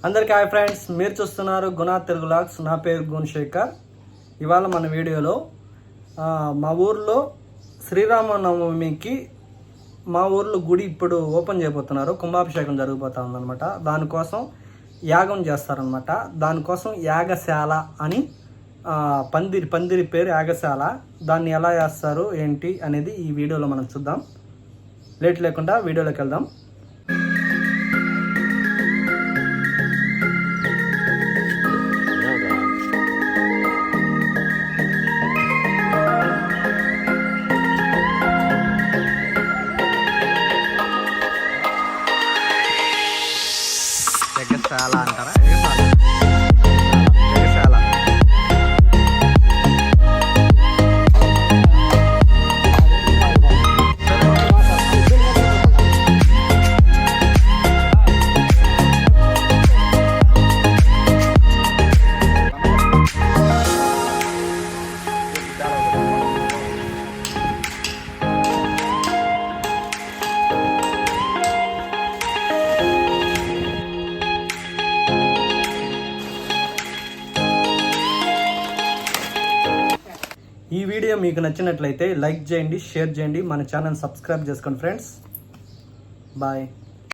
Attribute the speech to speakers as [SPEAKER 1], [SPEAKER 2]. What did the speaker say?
[SPEAKER 1] అందరికీ hi friends, మీరు చూస్తున్నారు గుణ తెలుగు వ్లాగ్స్. నా పేరు గుణశేఖర్. ఇవాళ మన వీడియోలో మా ఊర్లో శ్రీరామనవమికి మా ఊర్లో గుడి ఇప్పుడు ఓపెన్ చేయబోతున్నారు. కుంభాభిషేకం జరిగిపోతా ఉందన్నమాట. దానికోసం యాగం చేస్తారనమాట. దానికోసం యాగశాల అని పందిరి పేరు యాగశాల. దాన్ని ఎలా చేస్తారు ఏంటి అనేది ఈ వీడియోలో మనం చూద్దాం. లేట్ లేకుండా వీడియోలోకి వెళ్దాం. యాగశాల అంటారా? యాగశాల ఈ వీడియో మీకు నచ్చినట్లయితే లైక్ చేయండి, షేర్ చేయండి, మన ఛానల్ సబ్స్క్రైబ్ చేసుకోండి ఫ్రెండ్స్. బాయ్.